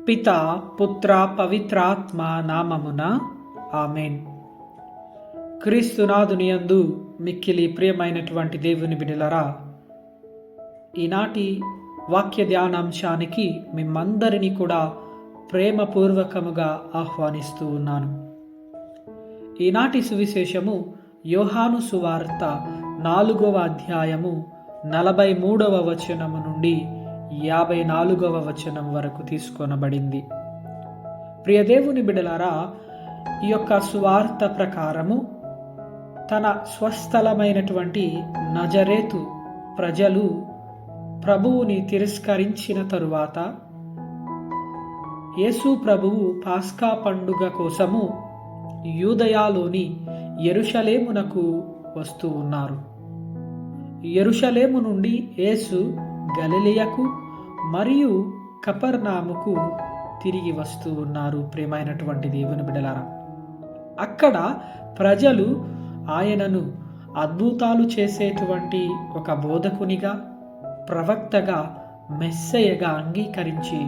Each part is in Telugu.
పిత పుత్ర పవిత్రాత్మ నామమున ఆమెన్. క్రీస్తునాథుని యందు మిక్కిలి ప్రియమైనటువంటి దేవుని బిడ్డలారా, ఈనాటి వాక్య ధ్యానాంశానికి మిమ్మందరినీ కూడా ప్రేమపూర్వకముగా ఆహ్వానిస్తూ ఉన్నాను. ఈనాటి సువిశేషము యోహాను సువార్త 4వ అధ్యాయము 43వ వచనము నుండి 54వ వచనం వరకు తీసుకొనబడింది. ప్రియ దేవుని బిడ్డలారా, ఈ యొక్క సువార్త ప్రకారము తన స్వస్థలమైనటువంటి నజరేతు ప్రజలు ప్రభువుని తిరస్కరించిన తరువాత యేసు ప్రభువు పాస్కా పండుగ కోసము యూదయాలోని యెరూషలేమునకు వస్తూ ఉన్నారు. యెరూషలేము నుండి యేసు గలిలయకు మరియు కపెర్నహూముకు తిరిగి వస్తూ ఉన్నారు. ప్రియమైనటువంటి దేవుని బిడ్డలారా, అక్కడ ప్రజలు ఆయనను అద్భుతాలు చేసేటువంటి ఒక బోధకునిగా, ప్రవక్తగా, మెస్సయ్యగా అంగీకరించి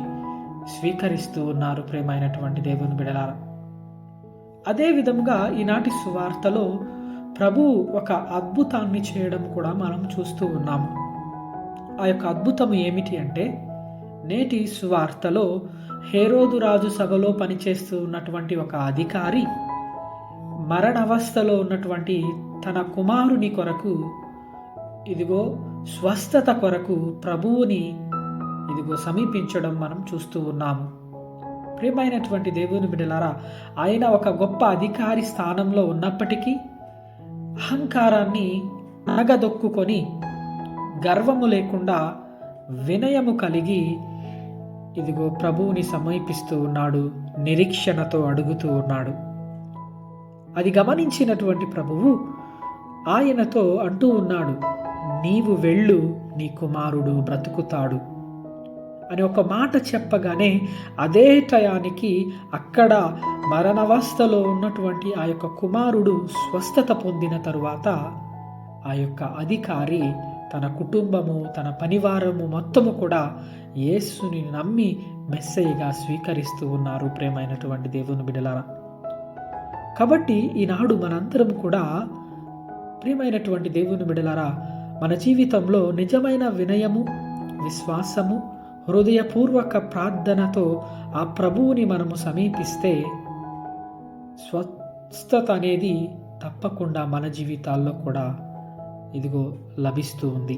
స్వీకరిస్తూ ఉన్నారు. ప్రియమైనటువంటి దేవుని బిడ్డలారా, అదే విధంగా ఈనాటి సువార్తలో ప్రభు ఒక అద్భుతాన్ని చేయడం కూడా మనం చూస్తూ ఉన్నాము. ఆ యొక్క అద్భుతం ఏమిటి అంటే, నేటి సువార్తలో హేరోదు రాజు సభలో పనిచేస్తూ ఉన్నటువంటి ఒక అధికారి మరణావస్థలో ఉన్నటువంటి తన కుమారుని కొరకు స్వస్థత కొరకు ప్రభువుని సమీపించడం మనం చూస్తూ ఉన్నాము. ప్రియమైనటువంటి దేవుని బిడ్డలారా, ఆయన ఒక గొప్ప అధికారి స్థానంలో ఉన్నప్పటికీ అహంకారాన్ని అనగదొక్కుకొని గర్వము లేకుండా వినయము కలిగి ప్రభువుని సమీపిస్తూ ఉన్నాడు. నిరీక్షణతో అడుగుతూ ఉన్నాడు. అది గమనించినటువంటి ప్రభువు ఆయనతో అంటూ ఉన్నాడు, నీవు వెళ్ళు, నీ కుమారుడు బ్రతుకుతాడు అని ఒక మాట చెప్పగానే అదే టయానికి అక్కడ మరణావస్థలో ఉన్నటువంటి ఆ యొక్క కుమారుడు స్వస్థత పొందిన తరువాత ఆ యొక్క అధికారి తన కుటుంబము, తన పనివారము మొత్తము కూడా యేసుని నమ్మి మెస్సయ్యగా స్వీకరిస్తూ ఉన్నారు. ప్రియమైనటువంటి దేవుని బిడ్డలారా, కాబట్టి ఈనాడు మనందరం కూడా ప్రియమైనటువంటి దేవుని బిడ్డలారా, మన జీవితంలో నిజమైన వినయము, విశ్వాసము, హృదయపూర్వక ప్రార్థనతో ఆ ప్రభువుని మనము సమీపిస్తే స్వస్థత అనేది తప్పకుండా మన జీవితాల్లో కూడా లభిస్తూ ఉంది.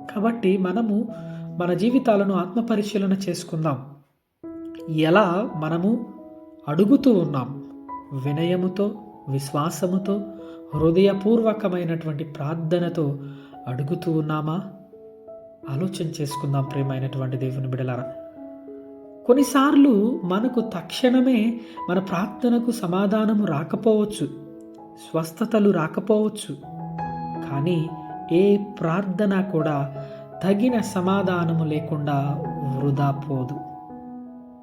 కాబట్టి మనము మన జీవితాలను ఆత్మపరిశీలన చేసుకుందాం. ఎలా మనము అడుగుతూ ఉన్నాం? వినయముతో, విశ్వాసముతో, హృదయపూర్వకమైనటువంటి ప్రార్థనతో అడుగుతూ ఉన్నామా? ఆలోచన చేసుకుందాం. ప్రియమైనటువంటి దేవుని బిడ్డలారా, కొన్నిసార్లు మనకు తక్షణమే మన ప్రార్థనకు సమాధానము రాకపోవచ్చు, స్వస్థతలు రాకపోవచ్చు. కానీ ఏ ప్రార్థన కూడా తగిన సమాధానము లేకుండా వృధా పోదు.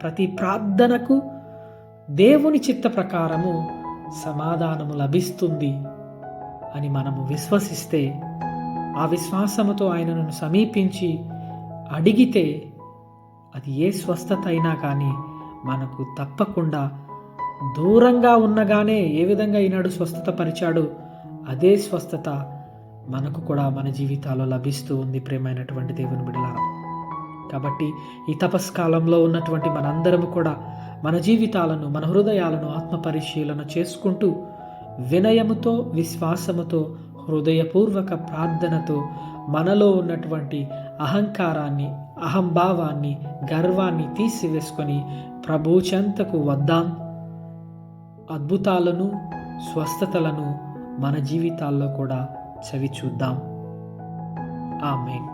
ప్రతి ప్రార్థనకు దేవుని చిత్త ప్రకారము సమాధానము లభిస్తుంది అని మనము విశ్వసిస్తే, ఆ విశ్వాసముతో ఆయనను సమీపించి అడిగితే అది ఏ స్వస్థత అయినా కానీ మనకు తప్పకుండా దూరంగా ఉన్నగానే ఏ విధంగా ఈనాడు స్వస్థత పరిచాడో అదే స్వస్థత మనకు కూడా మన జీవితాల్లో లభిస్తూ ఉంది. ప్రియమైనటువంటి దేవుని బిడ్డలారా, కాబట్టి ఈ తపస్కాలంలో ఉన్నటువంటి మనందరము కూడా మన జీవితాలను, మన హృదయాలను ఆత్మపరిశీలన చేసుకుంటూ వినయముతో, విశ్వాసముతో, హృదయపూర్వక ప్రార్థనతో మనలో ఉన్నటువంటి అహంకారాన్ని, అహంభావాన్ని, గర్వాన్ని తీసివేసుకొని ప్రభు చెంతకు వద్దాం. అద్భుతాలను, స్వస్థతలను మన జీవితాల్లో కూడా చవి చూద్దాం. ఆమేన్.